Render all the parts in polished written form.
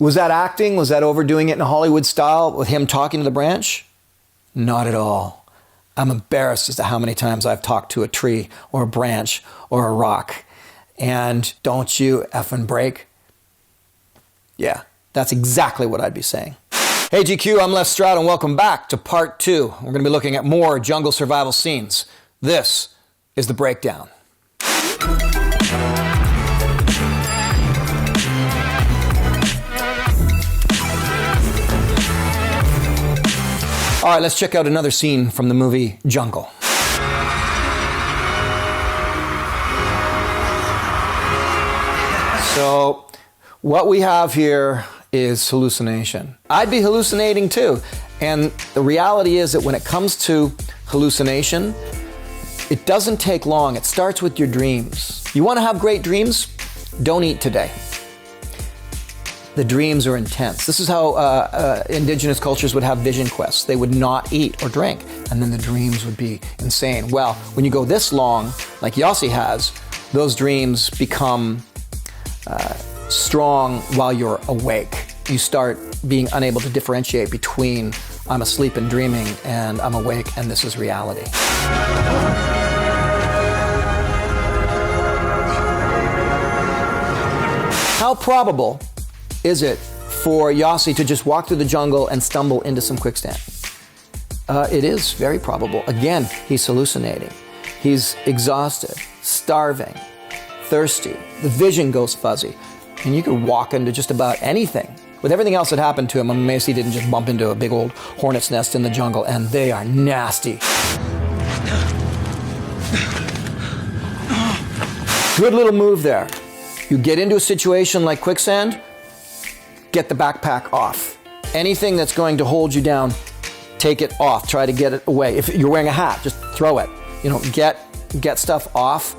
Was that acting? Was that overdoing it in Hollywood style with him talking to the branch? Not at all. I'm embarrassed as to how many times I've talked to a tree or a branch or a rock. And don't you effing break? Yeah, that's exactly what I'd be saying. Hey GQ, I'm Les Stroud and welcome back to part 2. We're going to be looking at more jungle survival scenes. This is the breakdown. All right, let's check out another scene from the movie Jungle. So, what we have here is hallucination. I'd be hallucinating too. And the reality is that when it comes to hallucination, it doesn't take long. It starts with your dreams. You want to have great dreams? Don't eat today. The dreams are intense. This is how indigenous cultures would have vision quests. They would not eat or drink, and then the dreams would be insane. Well, when you go this long, like Yossi has, those dreams become strong while you're awake. You start being unable to differentiate between I'm asleep and dreaming and I'm awake and this is reality. How probable is it for Yossi to just walk through the jungle and stumble into some quicksand? It is very probable. Again, he's hallucinating. He's exhausted, starving, thirsty. The vision goes fuzzy. And you could walk into just about anything. With everything else that happened to him, I'm amazed he didn't just bump into a big old hornet's nest in the jungle, and they are nasty. Good little move there. You get into a situation like quicksand, get the backpack off. Anything that's going to hold you down, take it off. Try to get it away. If you're wearing a hat, just throw it. You know, get stuff off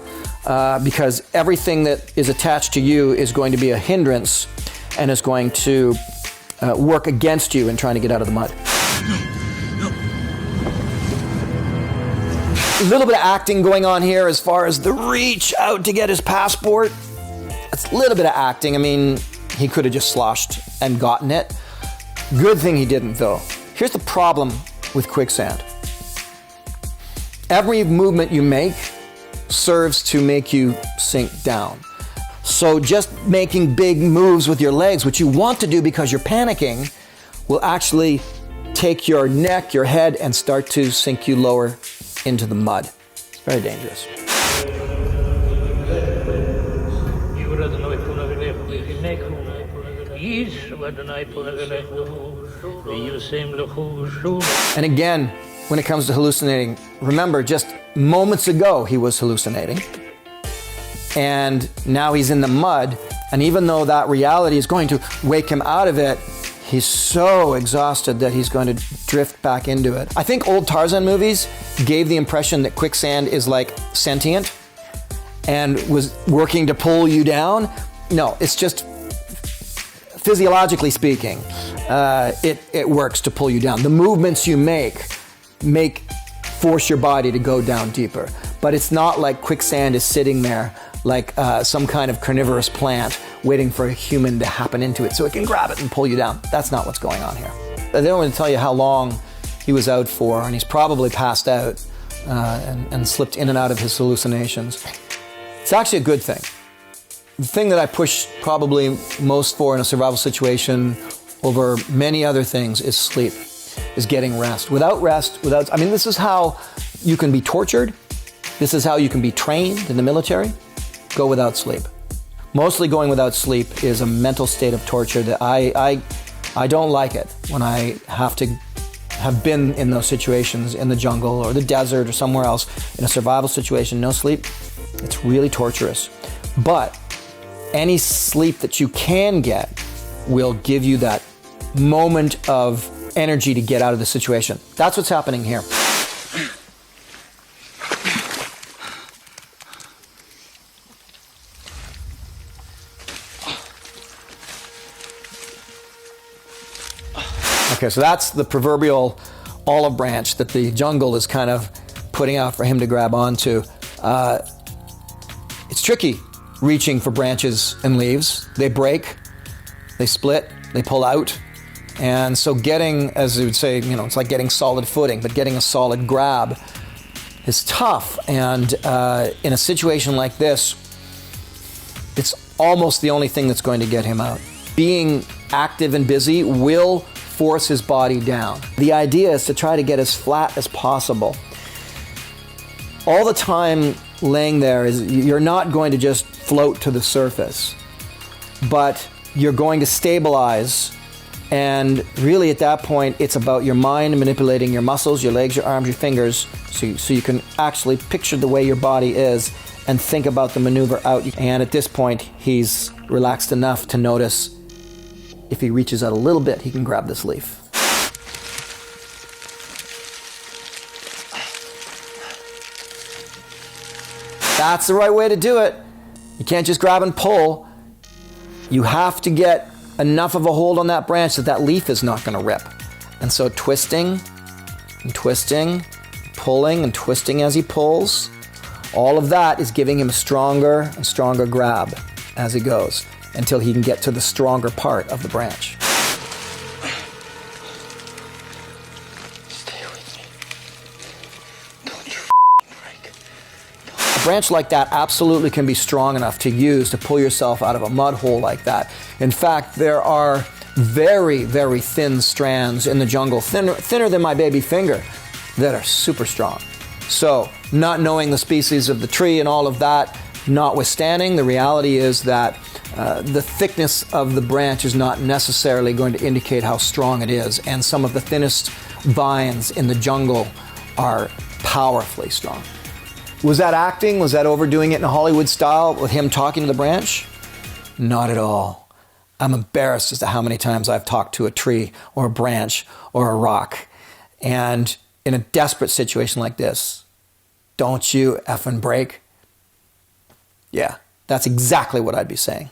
because everything that is attached to you is going to be a hindrance and is going to work against you in trying to get out of the mud. A little bit of acting going on here as far as the reach out to get his passport. It's a little bit of acting. I mean, he could have just sloshed and gotten it. Good thing he didn't, though. Here's the problem with quicksand. Every movement you make serves to make you sink down. So just making big moves with your legs, which you want to do because you're panicking, will actually take your neck, your head, and start to sink you lower into the mud. It's very dangerous. And again, when it comes to hallucinating, remember just moments ago he was hallucinating. And now he's in the mud. And even though that reality is going to wake him out of it, he's so exhausted that he's going to drift back into it. I think old Tarzan movies gave the impression that quicksand is like sentient and was working to pull you down. No, it's just physiologically speaking, it works to pull you down. The movements you make force your body to go down deeper. But it's not like quicksand is sitting there like some kind of carnivorous plant waiting for a human to happen into it so it can grab it and pull you down. That's not what's going on here. They don't want to tell you how long he was out for, and he's probably passed out and slipped in and out of his hallucinations. It's actually a good thing. The thing that I push probably most for in a survival situation over many other things is sleep, is getting rest. Without rest, this is how you can be tortured. This is how you can be trained in the military. Go without sleep. Mostly going without sleep is a mental state of torture that I don't like it when I have to have been in those situations in the jungle or the desert or somewhere else in a survival situation, no sleep. It's really torturous. But any sleep that you can get will give you that moment of energy to get out of the situation. That's what's happening here. Okay, so that's the proverbial olive branch that the jungle is kind of putting out for him to grab onto. It's tricky reaching for branches and leaves. They break, they split, they pull out. And so getting, as they would say, it's like getting solid footing, but getting a solid grab is tough. And in a situation like this, it's almost the only thing that's going to get him out. Being active and busy will force his body down. The idea is to try to get as flat as possible. All the time laying there is you're not going to just float to the surface, but you're going to stabilize. And really at that point, it's about your mind manipulating your muscles, your legs, your arms, your fingers, so you can actually picture the way your body is and think about the maneuver out. And at this point, he's relaxed enough to notice if he reaches out a little bit, he can grab this leaf. That's the right way to do it. You can't just grab and pull. You have to get enough of a hold on that branch that that leaf is not going to rip. And so twisting and twisting, pulling and twisting as he pulls, all of that is giving him a stronger and stronger grab as he goes until he can get to the stronger part of the branch. Stay with me. Don't you break. A branch like that absolutely can be strong enough to use to pull yourself out of a mud hole like that. In fact, there are very, very thin strands in the jungle, thinner than my baby finger, that are super strong. So, not knowing the species of the tree and all of that, notwithstanding, the reality is that the thickness of the branch is not necessarily going to indicate how strong it is, and some of the thinnest vines in the jungle are powerfully strong. Was that acting? Was that overdoing it in a Hollywood style with him talking to the branch? Not at all. I'm embarrassed as to how many times I've talked to a tree or a branch or a rock. And in a desperate situation like this, don't you effing break? Yeah, that's exactly what I'd be saying.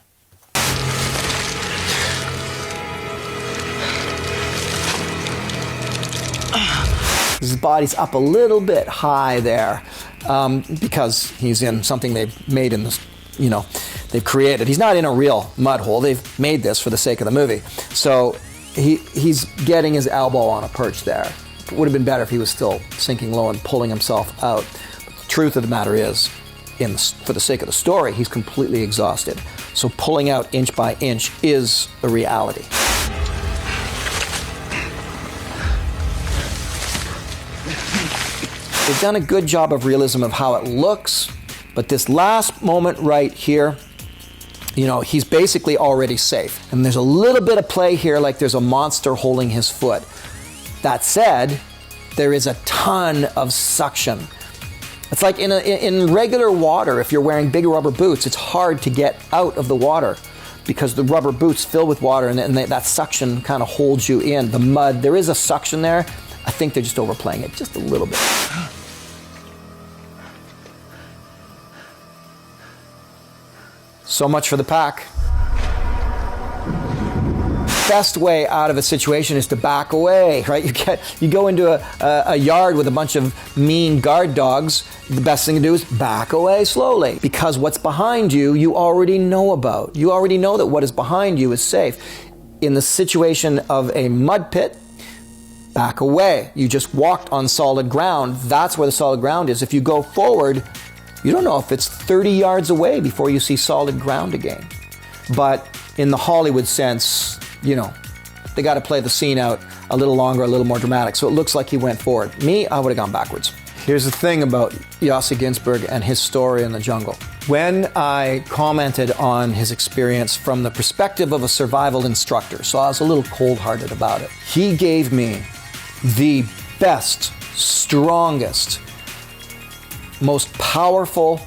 His body's up a little bit high there because he's in something they've made in this, they've created. He's not in a real mud hole. They've made this for the sake of the movie. So he's getting his elbow on a perch there. It would have been better if he was still sinking low and pulling himself out. But the truth of the matter is, for the sake of the story, he's completely exhausted. So pulling out inch by inch is a reality. They've done a good job of realism of how it looks, but this last moment right here, he's basically already safe. And there's a little bit of play here, like there's a monster holding his foot. That said, there is a ton of suction. It's like in regular water, if you're wearing big rubber boots, it's hard to get out of the water because the rubber boots fill with water and that suction kind of holds you in. The mud, there is a suction there. I think they're just overplaying it just a little bit. So much for the pack. Best way out of a situation is to back away, right? You go into a yard with a bunch of mean guard dogs. The best thing to do is back away slowly, because what's behind you, you already know about. You already know that what is behind you is safe. In the situation of a mud pit, back away. You just walked on solid ground. That's where the solid ground is. If you go forward, you don't know if it's 30 yards away before you see solid ground again. But in the Hollywood sense, they got to play the scene out a little longer, a little more dramatic. So it looks like he went forward. Me, I would have gone backwards. Here's the thing about Yossi Ginsberg and his story in the jungle. When I commented on his experience from the perspective of a survival instructor, so I was a little cold-hearted about it, he gave me the best, strongest, most powerful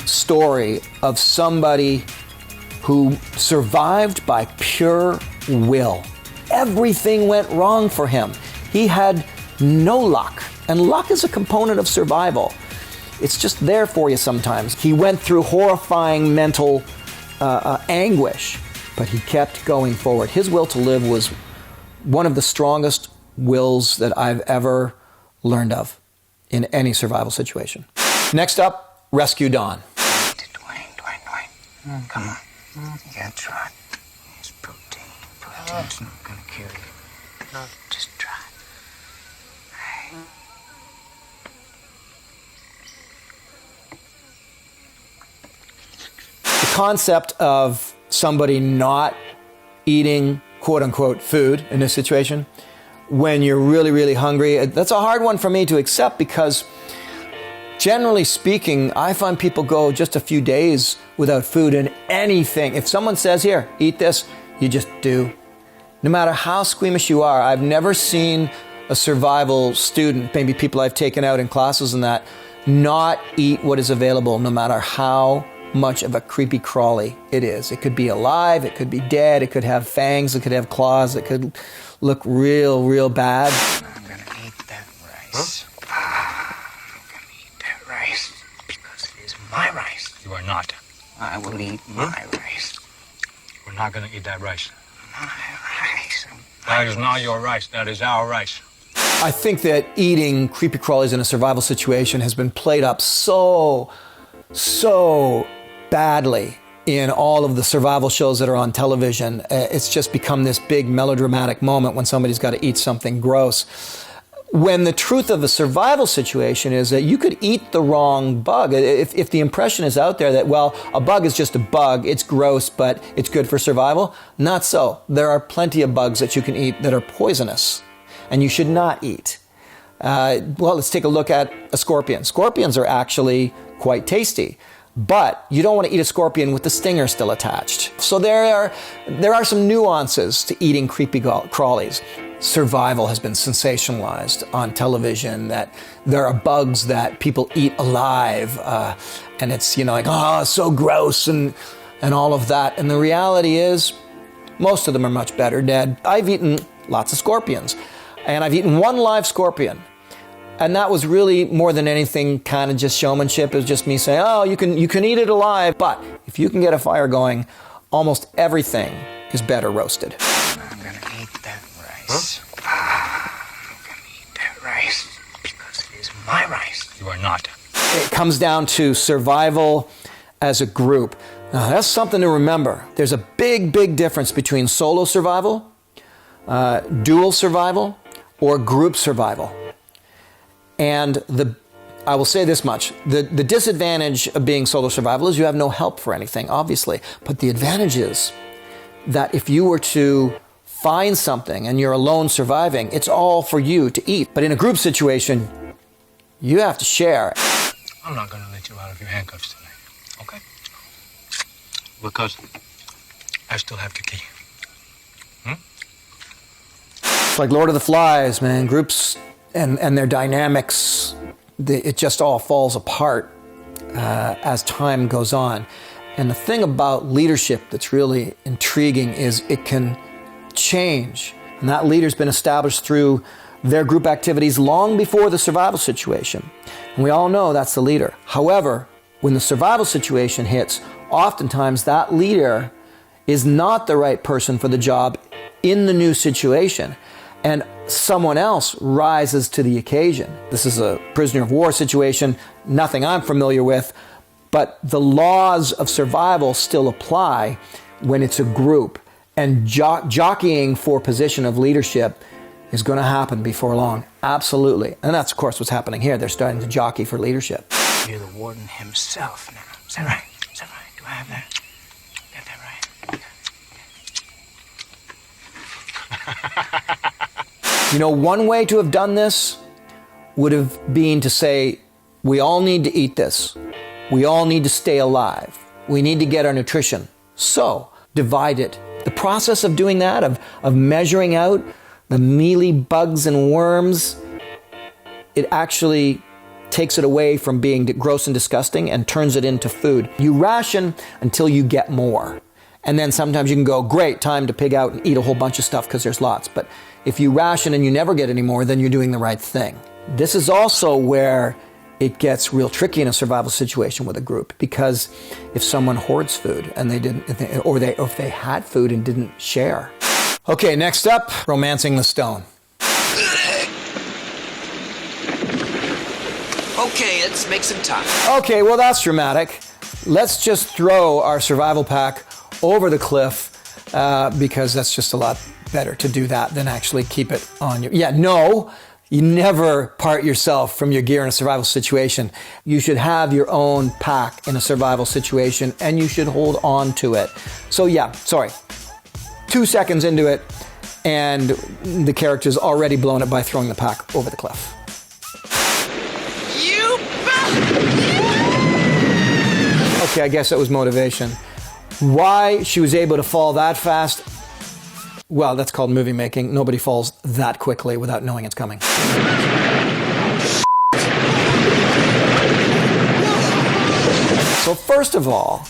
story of somebody who survived by pure will. Everything went wrong for him. He had no luck, and luck is a component of survival. It's just there for you sometimes. He went through horrifying mental anguish, but he kept going forward. His will to live was one of the strongest wills that I've ever learned of in any survival situation. Next up, Rescue Dawn. Dwayne. Come on. You gotta try. It's protein. It's not gonna kill you. No, just try. The concept of somebody not eating quote-unquote food in this situation when you're really, really hungry, that's a hard one for me to accept because generally speaking, I find people go just a few days without food and anything. If someone says, here, eat this, you just do. No matter how squeamish you are, I've never seen a survival student, maybe people I've taken out in classes and that, not eat what is available no matter how much of a creepy crawly it is. It could be alive, it could be dead, it could have fangs, it could have claws, it could look real, real bad. I'm gonna eat that rice. Huh? I'm gonna eat that rice because it is my rice. You are not. I will eat my rice. We're not going to eat that rice. My rice. That is not your rice. That is our rice. I think that eating creepy crawlies in a survival situation has been played up so badly in all of the survival shows that are on television. It's just become this big melodramatic moment when somebody's got to eat something gross. When the truth of a survival situation is that you could eat the wrong bug. If the impression is out there that, well, a bug is just a bug, it's gross, but it's good for survival, not so. There are plenty of bugs that you can eat that are poisonous and you should not eat. Well, let's take a look at a scorpion. Scorpions are actually quite tasty, but you don't want to eat a scorpion with the stinger still attached. So there are some nuances to eating creepy crawlies. Survival has been sensationalized on television, that there are bugs that people eat alive, and it's, like, oh, so gross and all of that. And the reality is, most of them are much better dead. I've eaten lots of scorpions, and I've eaten one live scorpion. And that was really, more than anything, kind of just showmanship. It was just me saying, oh, you can eat it alive, but if you can get a fire going, almost everything is better roasted. I'm gonna eat that rice. Huh? I'm gonna eat that rice because it is my rice. You are not. It comes down to survival as a group. Now, that's something to remember. There's a big, big difference between solo survival, dual survival, or group survival. And I will say this much, the disadvantage of being solo survival is you have no help for anything, obviously. But the advantage is that if you were to find something and you're alone surviving, it's all for you to eat. But in a group situation, you have to share. I'm not going to let you out of your handcuffs tonight, okay? Because I still have the key. It's like Lord of the Flies, man. Groups and their dynamics, it just all falls apart as time goes on. And the thing about leadership that's really intriguing is it can change. And that leader's been established through their group activities long before the survival situation. And we all know that's the leader. However, when the survival situation hits, oftentimes that leader is not the right person for the job in the new situation. And someone else rises to the occasion. This is a prisoner of war situation, nothing I'm familiar with, but the laws of survival still apply when it's a group. And jockeying for position of leadership is going to happen before long. Absolutely. And that's, of course, what's happening here. They're starting to jockey for leadership. You're the warden himself now. Is that right? Is that right? Do I have that? Get that right? One way to have done this would have been to say, we all need to eat this. We all need to stay alive. We need to get our nutrition. So, divide it. The process of doing that, of measuring out the mealy bugs and worms, it actually takes it away from being gross and disgusting and turns it into food. You ration until you get more. And then sometimes you can go, great, time to pig out and eat a whole bunch of stuff because there's lots. But if you ration and you never get any more, then you're doing the right thing. This is also where it gets real tricky in a survival situation with a group, because if someone hoards food and they didn't, or if they had food and didn't share. Okay, next up, romancing the stone. Okay, let's make some time. Okay, well that's dramatic. Let's just throw our survival pack over the cliff because that's just a lot better to do that than actually keep it on you. Yeah, no, you never part yourself from your gear in a survival situation. You should have your own pack in a survival situation, and you should hold on to it. So yeah, sorry. 2 seconds into it, and the character's already blown it by throwing the pack over the cliff. Okay, I guess that was motivation. Why she was able to fall that fast? Well, that's called movie making. Nobody falls that quickly without knowing it's coming. So first of all,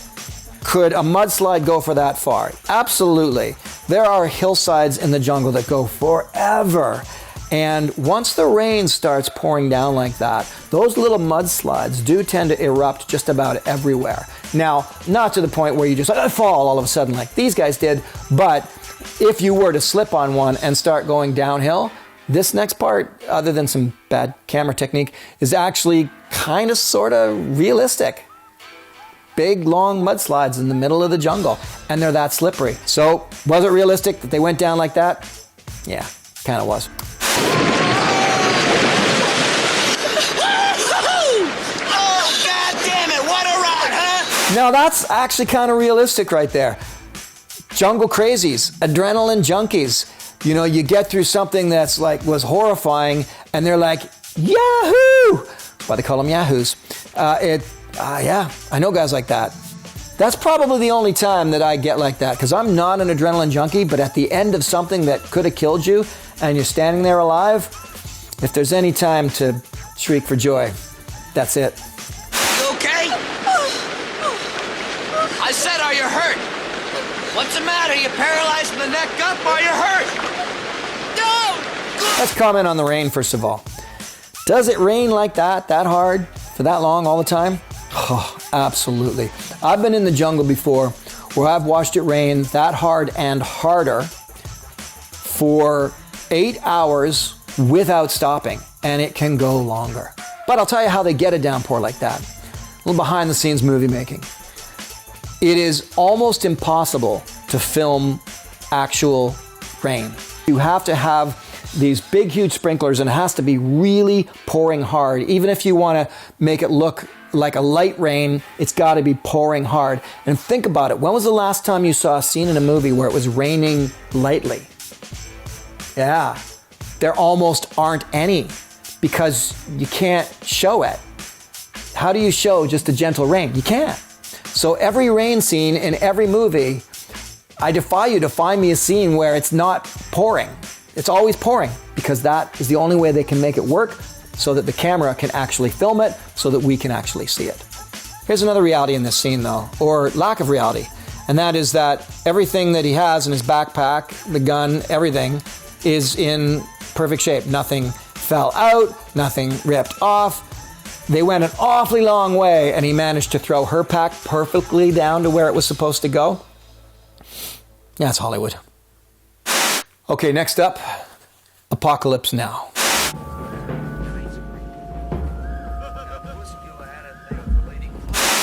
could a mudslide go for that far? Absolutely. There are hillsides in the jungle that go forever. And once the rain starts pouring down like that, those little mudslides do tend to erupt just about everywhere. Now, not to the point where you just fall all of a sudden like these guys did, but if you were to slip on one and start going downhill, this next part, other than some bad camera technique, is actually kind of sort of realistic. Big, long mudslides in the middle of the jungle, and they're that slippery. So, was it realistic that they went down like that? Yeah, kind of was. Oh, God damn it, what a ride, huh? Now that's actually kind of realistic right there. Jungle crazies, adrenaline junkies. You know, you get through something that's like, was horrifying, and they're like, Yahoo! That's why they call them Yahoos. Yeah, I know guys like that. That's probably the only time that I get like that, because I'm not an adrenaline junkie, but at the end of something that could have killed you, and you're standing there alive, if there's any time to shriek for joy, that's it. You okay? I said, are you hurt? What's the matter? You paralyzed from the neck up? Are you hurt? No! Let's comment on the rain, first of all. Does it rain like that hard, for that long, all the time? Oh, absolutely. I've been in the jungle before where I've watched it rain that hard and harder for 8 hours without stopping, and it can go longer. But I'll tell you how they get a downpour like that. A little behind the scenes movie making. It is almost impossible to film actual rain. You have to have these big, huge sprinklers, and it has to be really pouring hard. Even if you want to make it look like a light rain, it's got to be pouring hard. And think about it. When was the last time you saw a scene in a movie where it was raining lightly? Yeah, there almost aren't any, because you can't show it. How do you show just a gentle rain? You can't. So every rain scene in every movie, I defy you to find me a scene where it's not pouring. It's always pouring, because that is the only way they can make it work, so that the camera can actually film it, so that we can actually see it. Here's another reality in this scene though, or lack of reality, and that is that everything that he has in his backpack, the gun, everything, is in perfect shape. Nothing fell out, nothing ripped off. They went an awfully long way, and he managed to throw her pack perfectly down to where it was supposed to go. Yeah, it's Hollywood. Okay, next up, Apocalypse Now.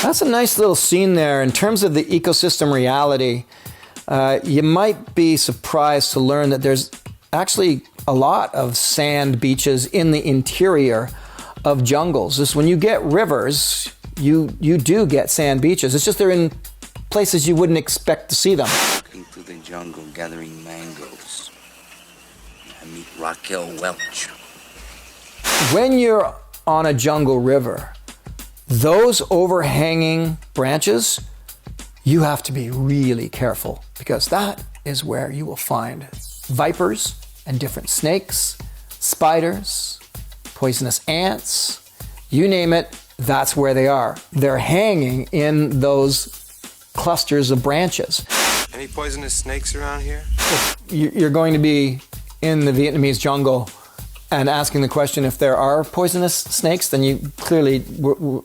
That's a nice little scene there. In terms of the ecosystem reality, you might be surprised to learn that there's actually a lot of sand beaches in the interior of jungles. Just when you get rivers, you do get sand beaches. It's just they're in places you wouldn't expect to see them. Walking through the jungle gathering mangoes. I meet Raquel Welch. When you're on a jungle river, those overhanging branches, you have to be really careful, because that is where you will find vipers and different snakes, spiders, poisonous ants, you name it, that's where they are. They're hanging in those clusters of branches. Any poisonous snakes around here? If you're going to be in the Vietnamese jungle and asking the question if there are poisonous snakes, then you clearly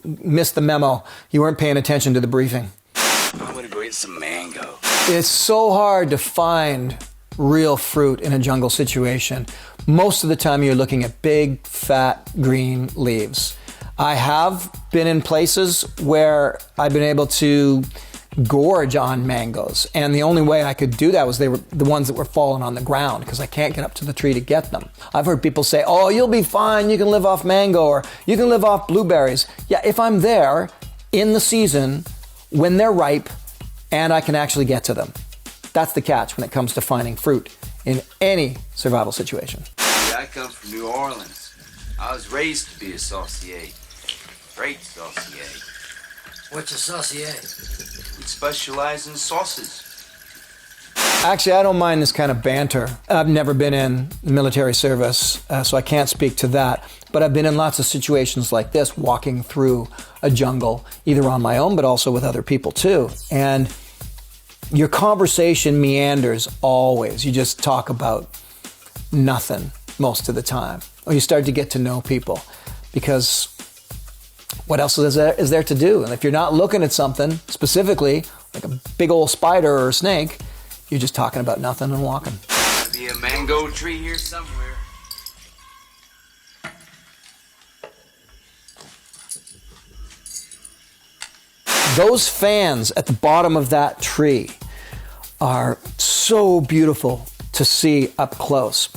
missed the memo. You weren't paying attention to the briefing. I'm gonna go eat some mango. It's so hard to find real fruit in a jungle situation. Most of the time you're looking at big, fat, green leaves. I have been in places where I've been able to gorge on mangoes. And the only way I could do that was they were the ones that were falling on the ground because I can't get up to the tree to get them. I've heard people say, oh, you'll be fine. You can live off mango or you can live off blueberries. Yeah, if I'm there in the season when they're ripe and I can actually get to them. That's the catch when it comes to finding fruit in any survival situation. I come from New Orleans. I was raised to be a saucier. Great saucier. What's a saucier? We specialize in sauces. Actually, I don't mind this kind of banter. I've never been in military service, so I can't speak to that. But I've been in lots of situations like this, walking through a jungle, either on my own, but also with other people too. And your conversation meanders always. You just talk about nothing most of the time. Or you start to get to know people because what else is there to do? And if you're not looking at something specifically, like a big old spider or a snake, you're just talking about nothing and walking. There'll be a mango tree here somewhere. Those fans at the bottom of that tree are so beautiful to see up close.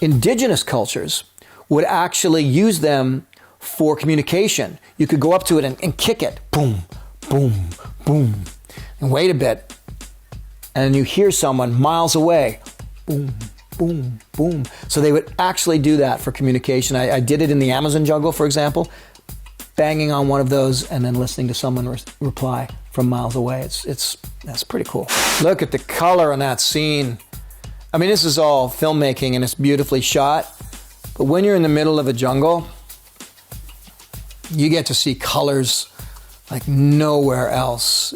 Indigenous cultures would actually use them for communication. You could go up to it and kick it. Boom, boom, boom. And wait a bit. And you hear someone miles away. Boom, boom, boom. So they would actually do that for communication. I did it in the Amazon jungle, for example, banging on one of those and then listening to someone reply from miles away. That's pretty cool. Look at the color on that scene. I mean, this is all filmmaking and it's beautifully shot. But when you're in the middle of a jungle, you get to see colors like nowhere else,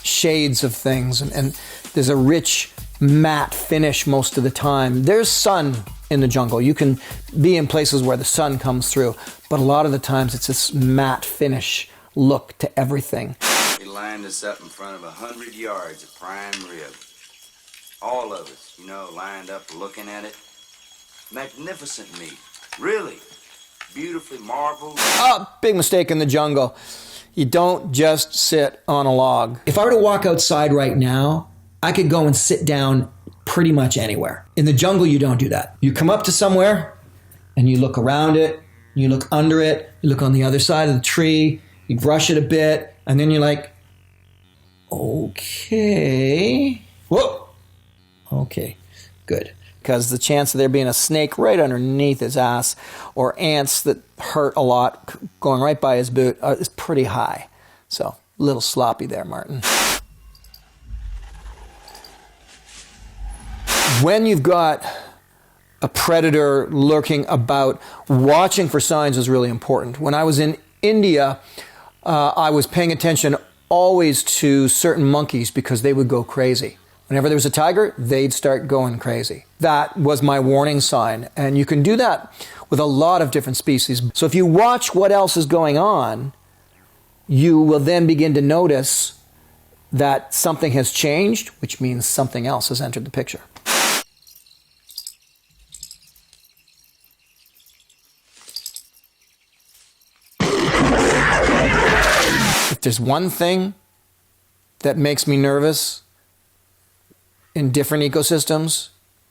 shades of things, and there's a rich matte finish most of the time. There's sun in the jungle. You can be in places where the sun comes through, but a lot of the times it's this matte finish look to everything. They lined us up in front of 100 yards of prime rib. All of us, lined up looking at it. Magnificent meat, really. Beautifully marbled. Oh, big mistake in the jungle. You don't just sit on a log. If I were to walk outside right now, I could go and sit down pretty much anywhere. In the jungle, you don't do that. You come up to somewhere and you look around it, you look under it, you look on the other side of the tree, you brush it a bit, and then you're like, okay. Whoa. Okay, good. Because the chance of there being a snake right underneath his ass or ants that hurt a lot going right by his boot is pretty high. So, a little sloppy there, Martin. When you've got a predator lurking about, watching for signs is really important. When I was in India, I was paying attention always to certain monkeys because they would go crazy. Whenever there was a tiger, they'd start going crazy. That was my warning sign. And you can do that with a lot of different species. So if you watch what else is going on, you will then begin to notice that something has changed, which means something else has entered the picture. If there's one thing that makes me nervous in different ecosystems,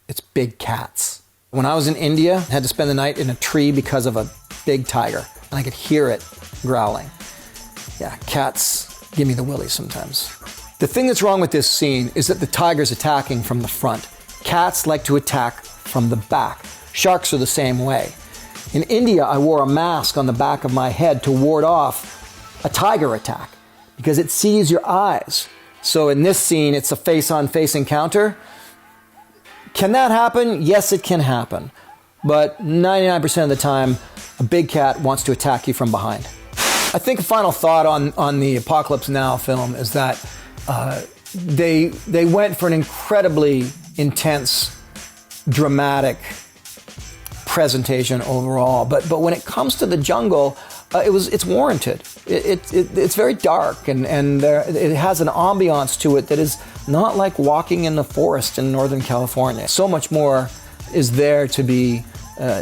it's big cats. When I was in India, I had to spend the night in a tree because of a big tiger, and I could hear it growling. Yeah, cats give me the willies sometimes. The thing that's wrong with this scene is that the tiger's attacking from the front. Cats like to attack from the back. Sharks are the same way. In India, I wore a mask on the back of my head to ward off a tiger attack because it sees your eyes. So in this scene, it's a face-on-face encounter. Can that happen? Yes, it can happen. But 99% of the time, a big cat wants to attack you from behind. I think a final thought on the Apocalypse Now film is that they went for an incredibly intense, dramatic presentation overall. But when it comes to the jungle, it's warranted. It's very dark and it has an ambiance to it that is not like walking in the forest in Northern California. So much more is there to be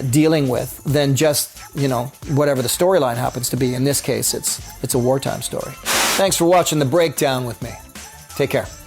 dealing with than just, whatever the storyline happens to be. In this case, it's a wartime story. Thanks for watching The Breakdown with me. Take care.